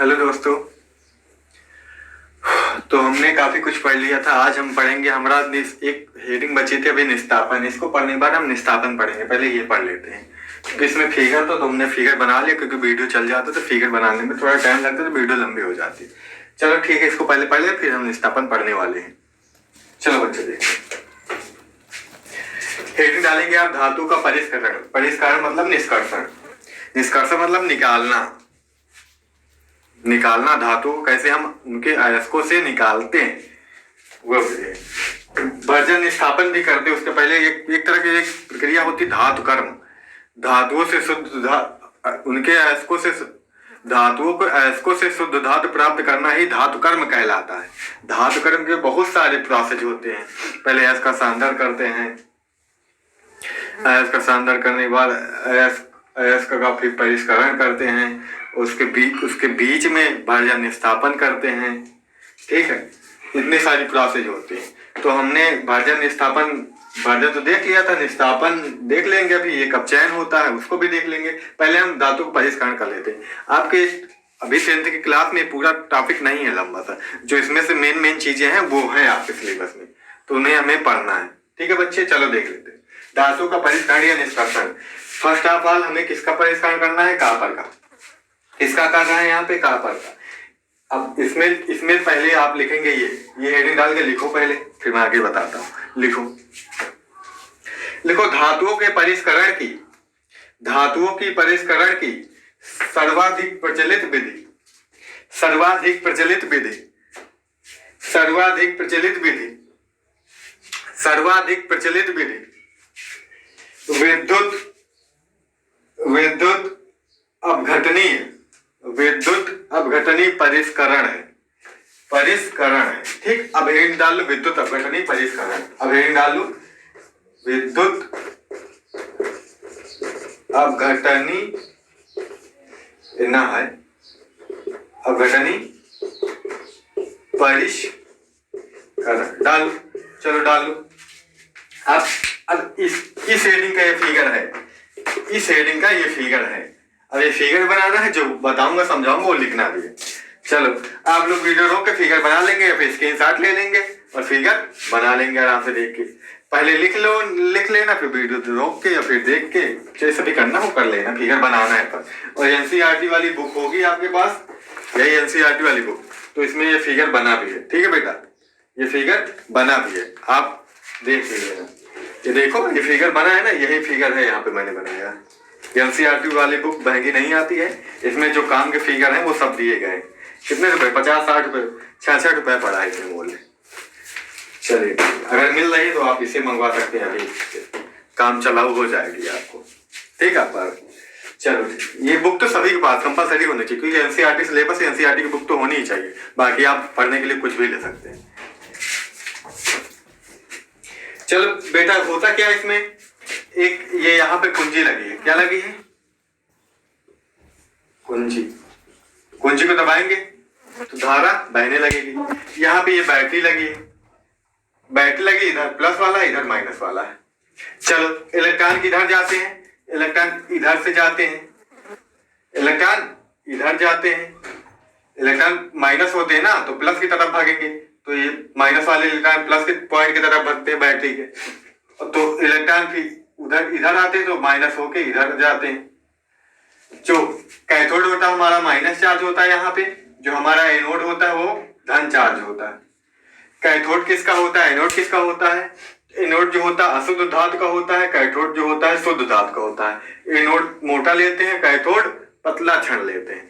Hello दोस्तों। तो हमने काफी कुछ पढ़ लिया था। आज हम पढ़ेंगे, हमारा एक हेडिंग बची थी अभी, निस्तापन। इसको पढ़ने के बाद हम निस्तापन पढ़ेंगे। पहले ये पढ़ लेते हैं क्योंकि इसमें फिगर तो तुमने फिगर बना लिया, क्योंकि वीडियो चल जाता तो फिगर बनाने में थोड़ा टाइम लगता तो वीडियो लंबी हो जाती। चलो ठीक है, इसको पहले पढ़ ले, फिर हम निस्तापन पढ़ने वाले हैं। चलो बच्चे देखो, हेडिंग डालेंगे आप, धातु का परिष्करण। परिष्करण मतलब निष्कर्षण। निष्कर्षण मतलब निकालना। निकालना धातु को कैसे हम उनके अयस्कों से निकालते हैं वो। भर्जन निष्ठापन भी करते हैं। उसके पहले एक तरह की एक प्रक्रिया होती धातु कर्म। धातुओं से शुद्ध उनके अयस्कों से धातुओं को अयस्कों से शुद्ध धातु प्राप्त करना ही धातु कर्म कहलाता है। धातु कर्म के बहुत सारे प्रोसेस होते हैं। पहले अयस्क का सांद्रण करते हैं, अयस्क का सांद्रण करने के बाद अयस्क का फिर परिष्करण करते हैं, उसके बीच में भर्जन निष्ठापन करते हैं। ठीक है, इतनी सारी प्रोसेस होती है। तो हमने भर्जन निष्ठापन, भर्जन तो देख लिया था, निष्ठापन देख लेंगे। अभी एक अपचयन होता है, उसको भी देख लेंगे। पहले हम धातु को परिष्करण कर लेते हैं। आपके अभी 10th की क्लास में पूरा टॉपिक नहीं है लंबा सा, जो इसमें से मेन चीजें हैं वो है आपके सिलेबस में, तो उन्हें हमें पढ़ना है। ठीक है बच्चे, चलो देख लेते हैं धातु का परिष्करण या निष्कर्षण। फर्स्ट ऑफ ऑल हमें किसका परिष्करण करना है? कॉपर का। किसका कर रहा है यहाँ पे? कॉपर का। अब इसमें पहले आप लिखेंगे ये हेडिंग डाल के लिखो पहले, फिर मैं आगे बताता हूँ। लिखो धातुओं के परिष्करण की, धातुओं की परिष्करण की सर्वाधिक प्रचलित विधि, सर्वाधिक प्रचलित विधि, सर्वाधिक प्रचलित विधि, सर्वाधिक प्रचलित विधि विद्युत अपघटनीय, विद्युत अपघटनीय परिष्करण है। परिष्करण है, ठीक। अब हेडिंग डाल लो विद्युत अपघटनीय परिष्करण। अब हेडिंग डाल लो विद्युत अपघटनीय ना है, अपघटनीय परिष्करण डाल लो। चलो डाल लो। अब इस हेडिंग का ये फिगर है, इस हेडिंग का ये फिगर है। अब ये फिगर बनाना है, जो बताऊंगा समझाऊंगा वो लिखना भी है। चलो आप लोग वीडियो रोक के फिगर बना लेंगे या फिर स्क्रीनशॉट ले लेंगे और फिगर बना लेंगे आराम से देख के। पहले लिख लेना, फिर वीडियो रोक के या फिर देख के जैसे भी करना हो कर लेना, फिगर बनाना है पर। और एनसीईआरटी वाली बुक होगी आपके पास, यही एनसीईआरटी वाली बुक, तो इसमें ये फिगर बना भी है। ठीक है बेटा, ये फिगर बना भी है, आप देख लेना। ये देखो ये फिगर बना है ना, यही फिगर है यहाँ पे मैंने बनाया। एनसीईआरटी वाली बुक महंगी नहीं आती है, इसमें जो काम के फिगर हैं वो सब दिए गए। कितने रुपए? 50-60 रुपए, 66 रुपए पड़ा है इसमें मूल्य। चलिए, अगर मिल रही तो आप इसे मंगवा सकते हैं, अभी काम चलाऊ हो जाएगी आपको। ठीक है पर चलो, ये बुक तो सभी के पास कंपलसरी होनी चाहिए, क्योंकि एनसीईआरटी सिलेबस, एनसीईआरटी की बुक तो होनी ही चाहिए। बाकी आप पढ़ने के लिए कुछ भी ले सकते हैं। चलो बेटा, होता क्या इसमें, एक ये यहाँ पे कुंजी लगी है। क्या लगी है? कुंजी। कुंजी को दबाएंगे तो धारा बहने लगेगी। यहाँ पे ये बैटरी लगी है, बैटरी लगी, इधर प्लस वाला इधर माइनस वाला है। चलो इलेक्ट्रॉन किधर जाते हैं? इलेक्ट्रॉन इधर से जाते हैं, इलेक्ट्रॉन इधर जाते हैं। इलेक्ट्रॉन माइनस होते हैं ना, तो प्लस की तरफ भागेंगे, तो ये माइनस वाले इलेक्ट्रॉन प्लस के पॉइंट की तरफ भागते हैं बैटरी के। तो इलेक्ट्रॉन फिर उधर इधर आते हैं, तो माइनस होके इधर जाते हैं। जो कैथोड होता है हमारा माइनस चार्ज होता है यहाँ पे, जो हमारा एनोड होता है वो धन चार्ज होता है। कैथोड किसका होता है? एनोड किसका होता है? एनोड जो होता है अशुद्ध धातु का होता है, कैथोड जो होता है शुद्ध धातु का होता है। एनोड मोटा लेते हैं, कैथोड पतला छड़ लेते हैं।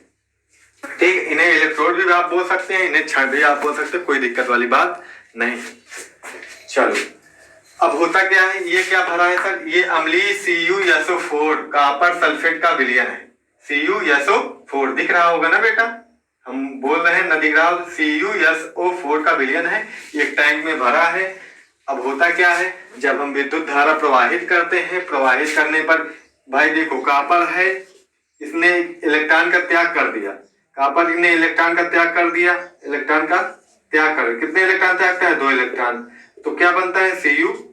ठीक, इन्हें इलेक्ट्रोड भी आप बोल सकते हैं, इन्हें छड़ भी आप बोल सकते हैं, कोई दिक्कत वाली बात नहीं। चलो अब होता क्या है, ये क्या भरा है सर? ये अम्लीय CuSO4 कॉपर सल्फेट का विलयन है। CuSO4 दिख रहा होगा ना बेटा, हम बोल रहे हैं, न दिख रहा हो? CuSO4 का विलयन है, एक टैंक में भरा है। अब होता क्या है, जब हम विद्युत धारा प्रवाहित करते हैं, प्रवाहित करने पर भाई देखो कॉपर है, इसने इलेक्ट्रॉन का त्याग कर दिया। कॉपर ने इलेक्ट्रॉन का त्याग कर दिया, इलेक्ट्रॉन का त्याग कर, कितने इलेक्ट्रॉन त्याग करता है? 2 इलेक्ट्रॉन। तो क्या बनता है? Cu2+।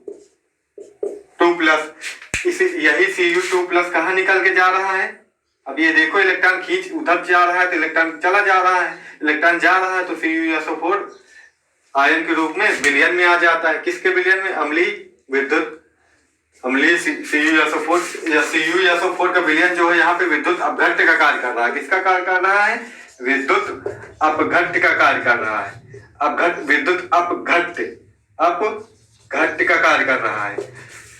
इसे यही Cu2+ कहाँ निकल के जा रहा है? अब ये देखो इलेक्ट्रॉन खींच उधर जा रहा है तो इलेक्ट्रॉन चला जा रहा है, इलेक्ट्रॉन जा रहा है तो CuSO4 आयन के रूप में विलयन में आ जाता है। किसके विलयन में? अम्लीय विद्युत अम्लीय CuSO4 या CuSO4 का विलयन जो है यहाँ पे विद्युत अपघट्य का कार्य कर रहा है। किसका कार्य कर रहा है? विद्युत अपघट्य का कार्य कर रहा है। विद्युत अपघट्य का कार्य कर रहा है।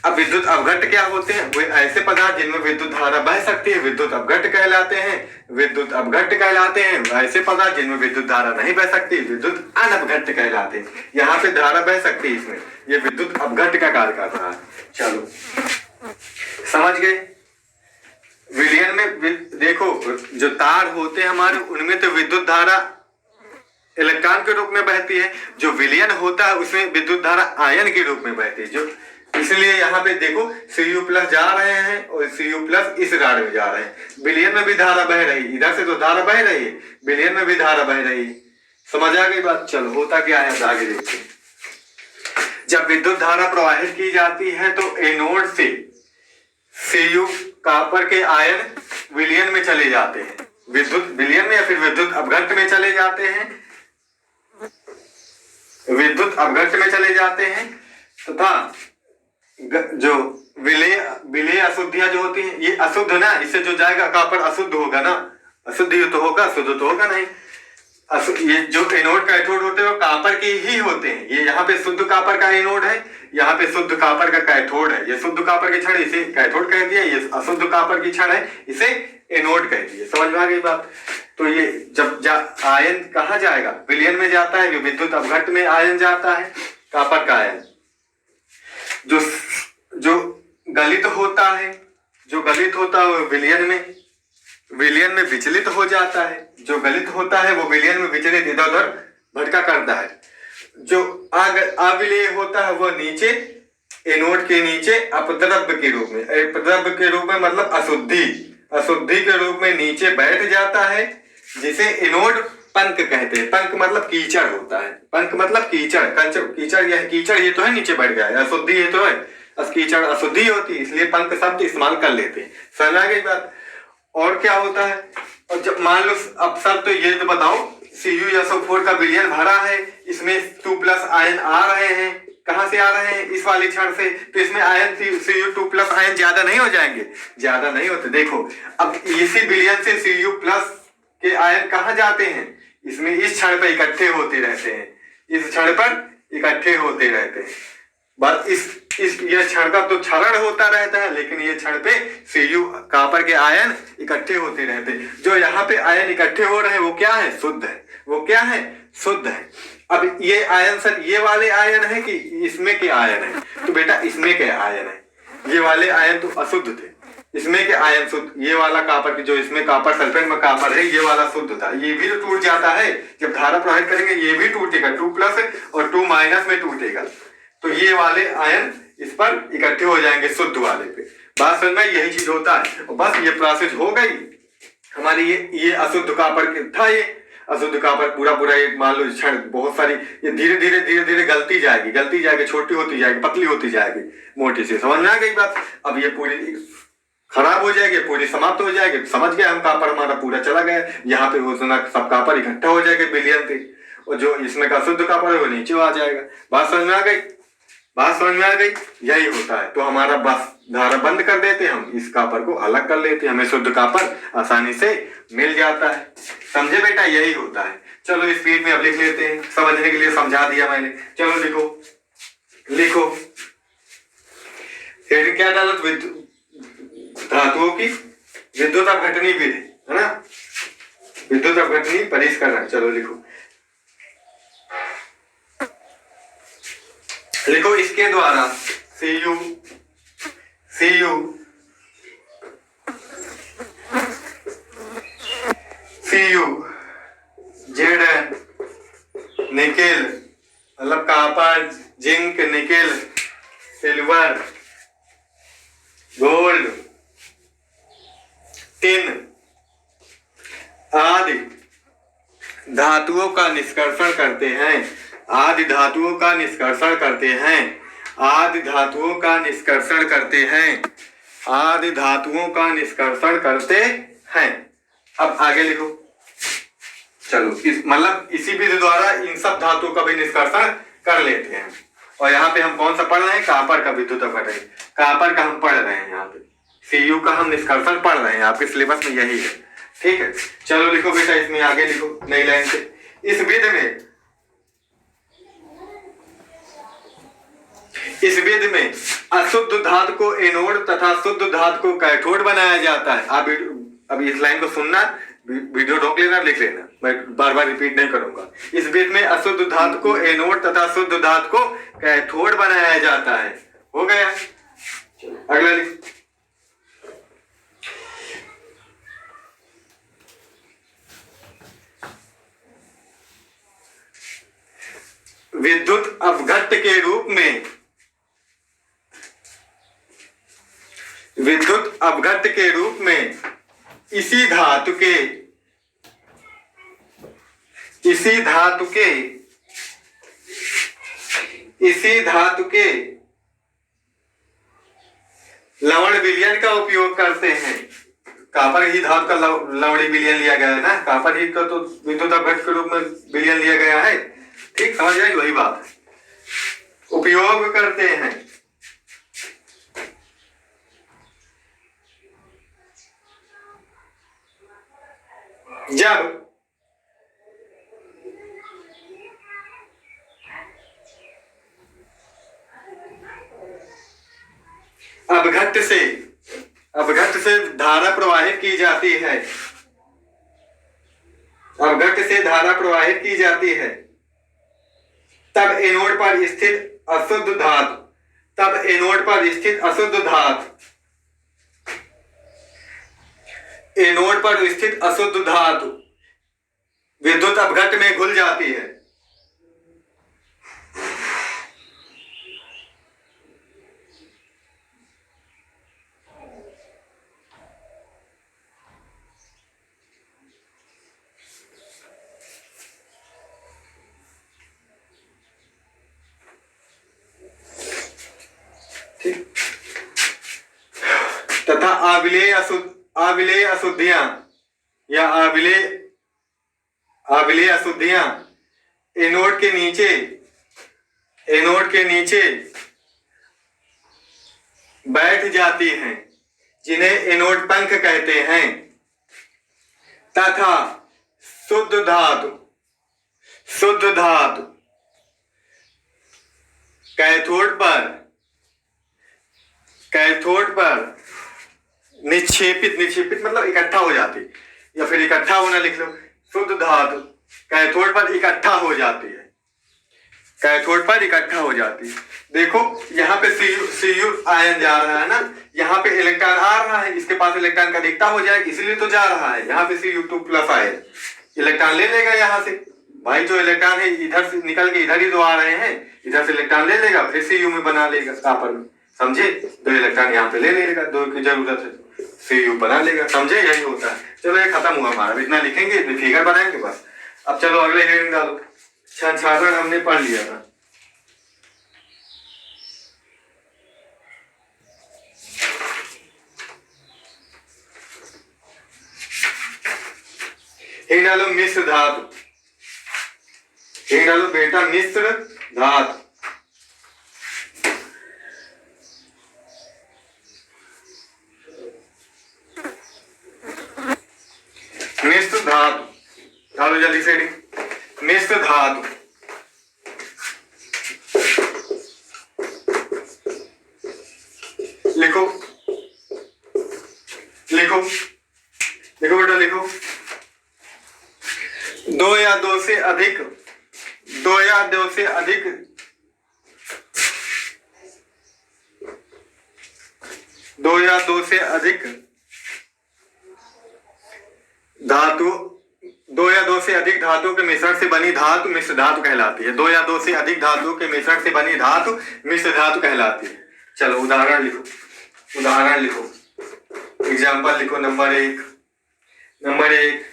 अब विद्युत अपघट्य क्या होते हैं? वे ऐसे पदार्थ जिनमें विद्युत धारा बह सकती है विद्युत अपघट्य कहलाते हैं। विद्युत अपघट्य कहलाते हैं ऐसे पदार्थ जिनमें विद्युत धारा नहीं बह सकती विद्युत अनपघट्य कहलाते हैं। यहाँ पे धारा बह सकती है, इसमें ये विद्युत अपघट्य का कार्य कर रहा है। चलो समझ गए। विलयन में देखो जो तार होते हैं हमारे उनमें तो विद्युत धारा इलेक्ट्रॉन के रूप में बहती है, जो विलयन होता है उसमें विद्युत धारा आयन के रूप में बहती है। जो इसलिए यहाँ पे देखो Cu+ जा रहे हैं और Cu+ इस राड में जा रहे हैं। विलयन में भी धारा बह रही है, इधर से तो धारा बह रही है, विलयन में भी धारा बह रही है। समझ आ गई बात? चलो होता क्या है आगे देखते हैं। जब विद्युत धारा प्रवाहित की जाती है तो एनोड से Cu कॉपर के आयन विलयन में चले जाते हैं, विद्युत विलयन में या फिर विद्युत अपघट्य में चले जाते हैं, विद्युत अपघट्य में चले जाते हैं तथा जो विलेय अशुद्धियां जो होती हैं, ये अशुद्ध ना, इससे जो जाएगा कॉपर अशुद्ध होगा ना, अशुद्ध तो होगा, शुद्ध तो होगा नहीं। ये जो एनोड कैथोड होते हैं वो कॉपर के ही होते हैं। ये यहाँ पे शुद्ध कॉपर का एनोड है, यहाँ पे शुद्ध कॉपर का कैथोड है। ये शुद्ध कॉपर की छड़ इसे कैथोड कह दिया, ये अशुद्ध कॉपर की छड़ है इसे एनोड कह दिया। समझ में आ गई बात? तो ये जब आयन कहाँ जाएगा? विलयन में जाता है, विद्युत अपघट्य में आयन जाता है कॉपर का आयन। जो गलित होता है, जो गलित होता है वो विलयन में विचलित हो जाता है। जो गलित होता है वो विलयन में विचलित इधर उधर भटका करता है। जो अविलेय होता है वो नीचे एनोड के नीचे अपद्रव्य के रूप में, अपद्रव्य के रूप में मतलब अशुद्धि के रूप में नीचे बैठ जाता है, जिसे एनोड पंक कहते हैं। पंक मतलब कीचड़ होता है, पंक मतलब कीचड़, कीचड़ ये तो है नीचे बैठ गया है, अशुद्धि ये तो है, कीचड़ अशुद्धि होती है इसलिए पंक शब्द इस्तेमाल कर लेते हैं। समझ आ गई बात? और क्या होता है? और जब मान लो अब सर तो ये तो बताओ CuSO4 का विलयन भरा है, इसमें 2+ आयन आ रहे हैं, कहां से आ रहे हैं? इस वाली छड़ से। तो इसमें आयन Cu2+ आयन ज्यादा नहीं हो जाएंगे? ज्यादा नहीं होते। देखो अब इसी विलयन से Cu+ के आयन कहाँ जाते हैं? इसमें इस क्षण पर इकट्ठे होते रहते हैं, इस क्षण पर इकट्ठे होते रहते हैं। बस ये क्षण का तो क्षरण होता रहता है, लेकिन ये क्षण पे Cu कॉपर के आयन इकट्ठे होते रहते हैं। जो यहाँ पे आयन इकट्ठे हो रहे हैं वो क्या है? शुद्ध है। वो क्या है? शुद्ध है। अब ये आयन सर ये वाले आयन है कि इसमें के आयन है? तो बेटा इसमें के आयन है। ये वाले आयन तो अशुद्ध थे, इसमें के आयन शुद्ध। ये वाला कॉपर की जो इसमें कॉपर सल्फेट में कॉपर है ये वाला शुद्ध था, ये भी तो टूट जाता है जब धारा प्रवाहित करेंगे, ये भी टूटेगा, 2+ और 2- में टूटेगा। तो ये वाले आयन इस पर इकट्ठे हो जाएंगे शुद्ध वाले पे। बात समझ में? यही चीज होता है। और बस ये प्रोसेस हो गई हमारी। ये अशुद्ध कॉपर था, ये अशुद्ध कॉपर पूरा एक मान लो क्षण बहुत सारी ये धीरे धीरे गलती जाएगी, छोटी होती जाएगी, पतली होती जाएगी, मोटी सी। समझ में आ गई बात? अब ये पूरी खराब हो जाएगी, पूरी समाप्त हो जाएगी। समझ गए हम? कॉपर हमारा पूरा चला गया। यहाँ पे वो सब कॉपर इकट्ठा हो जाएगा विलयन से, और जो इसमें का शुद्ध कॉपर है वो नीचे आ जाएगा। बात समझ में आ गई? बात समझ में आ गई? यही होता है। तो हमारा बस धारा बंद कर देते हैं, हम इस कॉपर को अलग कर लेते हैं, हमें शुद्ध कॉपर आसानी से मिल जाता है। समझे बेटा? यही होता है। चलो स्पीड में अब लिख लेते हैं, समझने के लिए समझा दिया मैंने। चलो लिखो हेडिंग क्या डाला? धातुओं की विद्युत अपघटनी विधि, है ना? विद्युत अपघटनी परिष्करण। चलो लिखो इसके द्वारा Cu Zn निकेल मतलब copper, zinc, nickel, silver, gold, tin आदि धातुओं का निष्कर्षण करते हैं। आदि धातुओं का निष्कर्षण करते हैं। आदि धातुओं का निष्कर्षण करते हैं। आदि धातुओं का निष्कर्षण करते हैं। अब आगे लिखो। चलो इस मतलब इसी विधि द्वारा इन सब धातुओं का भी निष्कर्षण कर लेते हैं। और यहाँ पे हम कौन सा पढ़ रहे हैं? कॉपर का विद्युत अपघटन। कॉपर का हम पढ़ रहे हैं यहाँ पे, Cu का हम निष्कर्षण पढ़ रहे हैं। आपके सिलेबस में यही है, ठीक है। चलो लिखो बेटा, इसमें आगे लिखो नई लाइन से। इस विधि में अशुद्ध धातु को एनोड तथा शुद्ध धातु को कैथोड बनाया जाता है। आप अब इस लाइन को सुनना, वीडियो रोक लेना, लिख लेना, मैं बार बार रिपीट नहीं करूंगा। इस विधि में अशुद्ध धातु को एनोड तथा शुद्ध धातु को कैथोड बनाया जाता है। हो गया। अगला लिख। विद्युत अपघट्ट के रूप में इसी धातु के लवण विलयन का उपयोग करते हैं। कॉपर ही धातु का लवणी विलयन लिया गया है ना, कॉपर ही का तो विद्युत अपघट्ट के रूप में विलयन लिया गया है। ठीक, समझ आई? वही बात है, उपयोग करते हैं। जब अपघट्ट से धारा प्रवाहित की जाती है, तब एनोड पर स्थित अशुद्ध धातु विद्युत अपघट्ट में घुल जाती है। तथा आविलेय अशुद्धियां या आविलेय अशुद्धियां एनोड के नीचे बैठ जाती हैं, जिन्हें एनोड पंख कहते हैं, तथा शुद्ध धातु कैथोड पर निक्षेपित मतलब इकट्ठा हो जाती, या फिर इकट्ठा होना लिख लो। शुद्ध धातु कैथोड पर इकट्ठा हो जाती है, देखो यहाँ पे Cu आयन जा रहा है ना, यहाँ पे इलेक्ट्रॉन आ रहा है, इसके पास इलेक्ट्रॉन का अधिकता हो जाएगी, इसलिए तो जा रहा है। यहाँ पे Cu2+ आयन इलेक्ट्रॉन ले लेगा यहाँ से। भाई जो इलेक्ट्रॉन है इधर से निकल के इधर ही तो आ रहे हैं, इधर से इलेक्ट्रॉन ले लेगा, फिर Cu में बना लेगा कॉपर में, समझे? 2 इलेक्ट्रॉन यहाँ पे ले लेगा, 2 की जरूरत है Cu बना लेगा, समझे? यही होता है। चलो ये खत्म हुआ हमारा, इतना लिखेंगे, फिगर बनाएंगे बस। अब चलो अगले हेडिंग डालो। संसाधन हमने पढ़ लिया था। एक डालो मिश्र धातु, एक डालो बेटा मिश्र धातु। मिश्र धातु डालो जल्दी से। मिश्र धातु लिखो लिखो लिखो बेटा लिखो। 2 या 2 से अधिक धातुओं के मिश्रण से बनी धातु मिश्र धातु कहलाती है। 2 या 2 से अधिक धातुओं के मिश्रण से बनी धातु मिश्र धातु कहलाती है। चलो उदाहरण लिखो, एग्जाम्पल लिखो। नंबर एक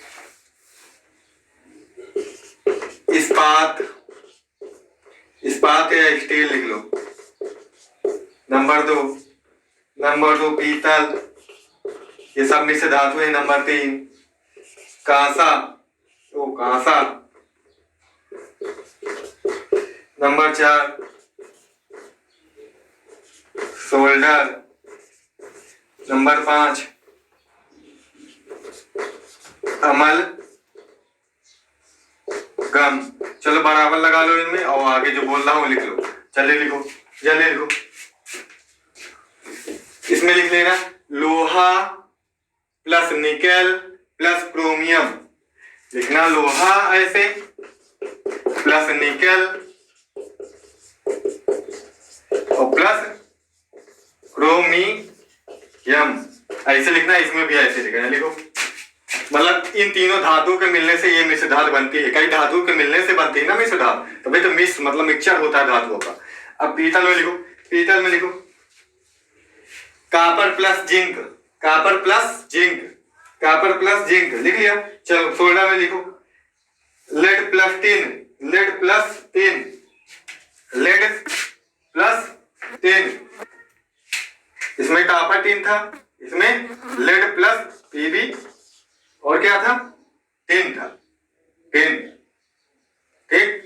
इस्पात या स्टील लिख लो। नंबर दो पीतल ये सब मिश्र धातु है। नंबर 3 कांसा, तो कांसा। Number 4 shoulder. Number 5 amalgam. चलो बराबर लगा लो इनमें और आगे जो बोल रहा हूँ लिख लो। चलिए लिखो, जल्दी लिखो। इसमें लिख लेना लोहा प्लस निकेल प्लस क्रोमियम। लिखना लोहा ऐसे प्लस निकेल और प्लस क्रोमियम ऐसे लिखना। इसमें भी ऐसे लिखना। लिखो मतलब इन तीनों धातुओं के मिलने से ये मिश्र धातु बनती है। कई धातुओं के मिलने से बनती है ना मिश्र धातु, तभी तो मिश्र मतलब मिक्सचर होता है धातुओं का। अब पीतल में लिखो, पीतल में लिखो copper plus zinc, copper plus zinc, copper plus zinc लिख लिया। चलो सोडा में लिखो lead plus tin, lead plus tin, lead plus tin. इसमें कापर टिन था, इसमें लेड प्लस पीबी और क्या था, टिन था, टिन। ठीक,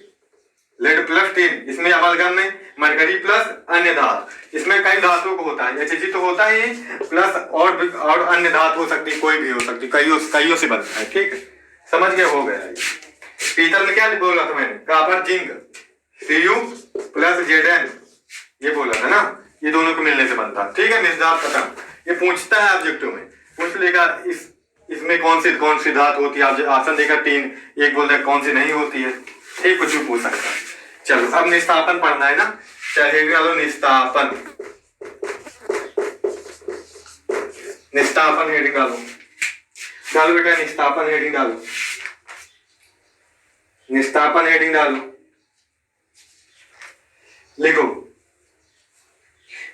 लेड प्लस टिन। इसमें अमलगम में मरकरी प्लस अन्य धातु। इसमें कई धातुओं को होता है, एच तो होता ही प्लस और अन्य धातु हो सकती है, कोई भी हो सकती है, कईयों से बनता है। ठीक है, समझ गए, हो गया। पीतल में क्या बोला था मैंने, copper zinc Cu plus Zn, ये बोला था ना, ये दोनों को मिलने से बनता है। ठीक है, निस्दात खत्म। ये पूछता है ऑब्जेक्टिव में, पूछ लेगा इसमें कौन सी धातु होती है। आसन देगा 3, एक बोल रहा कौन सी नहीं होती है। ठीक, कुछ भी पूछ सकता है। चलो अब निस्तापन पढ़ना है ना। चाहे डालो निस्तापन, निस्तापन हेडिंग डालो, डालो बेटा निस्तापन हेडिंग डालो, निस्तापन हेडिंग डालो। लिखो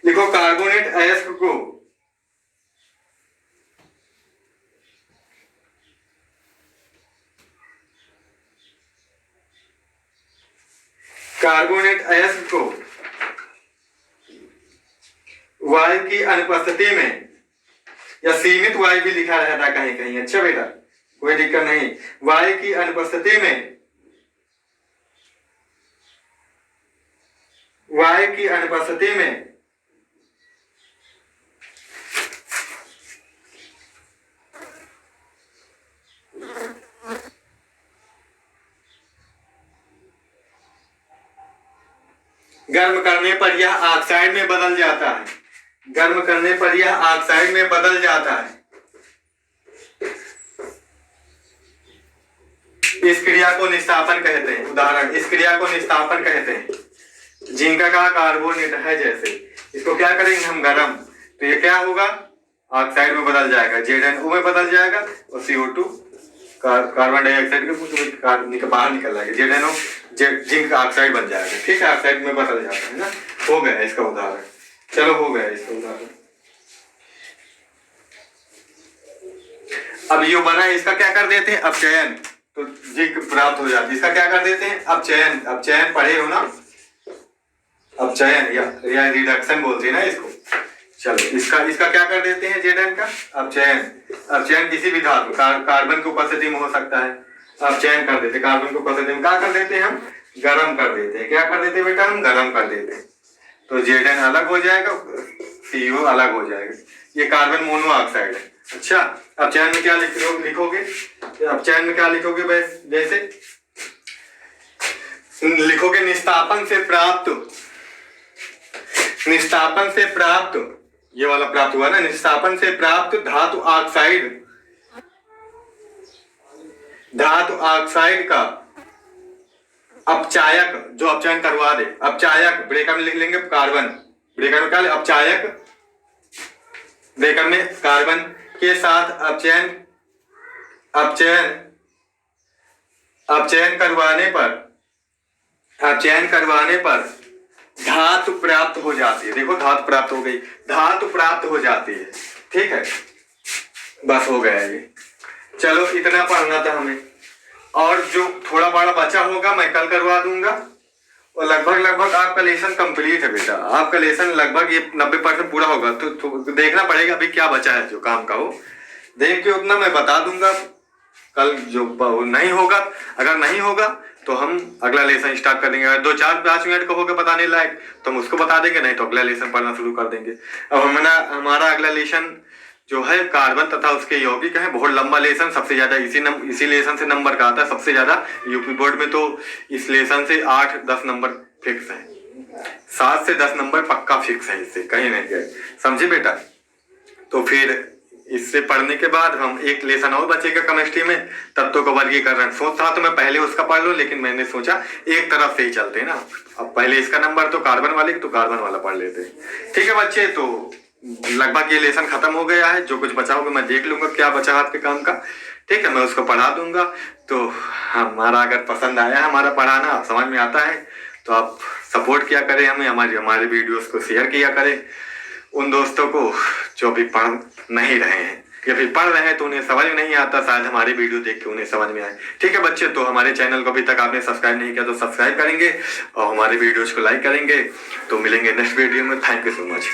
लिखो कार्बोनेट अयस्क को कार्बोनेट अयस्क को वायु की अनुपस्थिति में, या सीमित वायु भी लिखा रहता कहीं कहीं। अच्छा बेटा, कोई दिक्कत नहीं। वायु की अनुपस्थिति में, वायु की अनुपस्थिति में गर्म करने पर यह ऑक्साइड में बदल जाता है, गर्म करने पर यह ऑक्साइड में बदल जाता है। इस क्रिया को निस्तापन कहते हैं। उदाहरण, इस क्रिया को निस्तापन कहते हैं। जिंक का कार्बोनेट है जैसे, इसको क्या करेंगे हम, गरम, तो ये क्या होगा, ऑक्साइड में बदल जाएगा, ZnO में बदल जाएगा और CO2 कार्बन डाइऑक्साइड के बाहर निकल जाएगा, ZnO जिंक ऑक्साइड बन जाएगा। ठीक है, ऑक्साइड में बदल जाता है ना। हो गया इसका उदाहरण। चलो हो गया इसका उदाहरण। अब ये बना है, इसका क्या कर देते हैं अपचयन, तो जिंक प्राप्त हो जाती है। इसका क्या कर देते हैं अपचयन, अपचयन पढ़े हो ना, अपचयन या रिडक्शन बोलते हैं ना इसको। चलो इसका क्या कर देते हैं Zn का अपचयन। अपचयन किसी भी धातु कार्बन की उपस्थिति में हो सकता है, अपचयन कर देते। कार्बन की उपस्थिति में क्या कर देते हैं हम, गरम कर देते हैं। क्या कर देते हैं बेटा, हम गरम कर देते हैं, तो Zn अलग हो जाएगा, CO अलग हो जाएगा। ये कार्बन मोनोऑक्साइड है। अच्छा, अपचयन में क्या लिखोगे, अपचयन में क्या लिखोगे, जैसे लिखोगे निस्तापन से प्राप्त, ये वाला प्राप्त हुआ ना, निस्तापन से प्राप्त धातु ऑक्साइड का अपचायक, जो अपचयन करवा दे, अपचायक ब्रेकर में लिख लेंगे कार्बन, ब्रेकर में क्या, अपचायक, ब्रेकर में कार्बन के साथ अपचयन करवाने पर धातु प्राप्त हो जाती है। देखो धातु प्राप्त हो गई, धातु प्राप्त हो जाती है। ठीक है, बस हो गया ये। चलो इतना पढ़ना था हमें, और जो थोड़ा बड़ा बचा होगा मैं कल करवा दूंगा। और लगभग आपका लेसन कंप्लीट है बेटा, आपका लेसन लगभग ये 90% पूरा होगा। तो देखना पड़ेगा अभी क्या बचा है जो काम का हो। देख के उतना मैं बता दूंगा। कल जो नहीं होगा, अगर नहीं होगा तो हम अगला लेसन स्टार्ट कर देंगे। अगर 2-4-5 मिनट का होगा बताने लायक तो हम उसको बता देंगे, नहीं तो अगला लेसन पढ़ना शुरू कर देंगे। अब हमारा अगला लेसन जो है कार्बन तथा उसके यौगिक है, बहुत लंबा लेसन, सबसे ज्यादा इसी लेसन से नंबर का आता है सबसे ज्यादा यूपी बोर्ड में। तो इस लेसन से 8-10 नंबर फिक्स है, 7 से 10 नंबर पक्का फिक्स है, इससे कहीं नहीं गए, समझे बेटा। तो फिर इससे पढ़ने के बाद हम एक लेसन और बचेगा केमिस्ट्री में, तत्वों का वर्गीकरण। सोच रहा तो मैं पहले उसका पढ़ लूं, लेकिन मैंने सोचा एक तरफ से ही चलते ना। अब पहले इसका नंबर तो कार्बन वाले तो कार्बन वाला पढ़ लेते। ठीक है बच्चे, तो लगभग ये लेसन खत्म हो गया है। जो कुछ बचा होगा मैं देख लूंगा क्या बचा हाथ के काम का, ठीक है, मैं उसको पढ़ा दूंगा। तो हमारा अगर पसंद आया हमारा पढ़ाना, समझ में आता है, तो आप सपोर्ट किया करें हमें, हमारे वीडियोस को शेयर किया करें उन दोस्तों को जो अभी पढ़ नहीं रहे हैं या फिर पढ़ रहे हैं तो उन्हें समझ में नहीं आता, शायद हमारे वीडियो देख के उन्हें समझ में आए। ठीक है बच्चे, तो हमारे चैनल को अभी तक आपने सब्सक्राइब नहीं किया तो सब्सक्राइब करेंगे और हमारे वीडियोज को लाइक करेंगे। तो मिलेंगे नेक्स्ट वीडियो में। Thank you so much.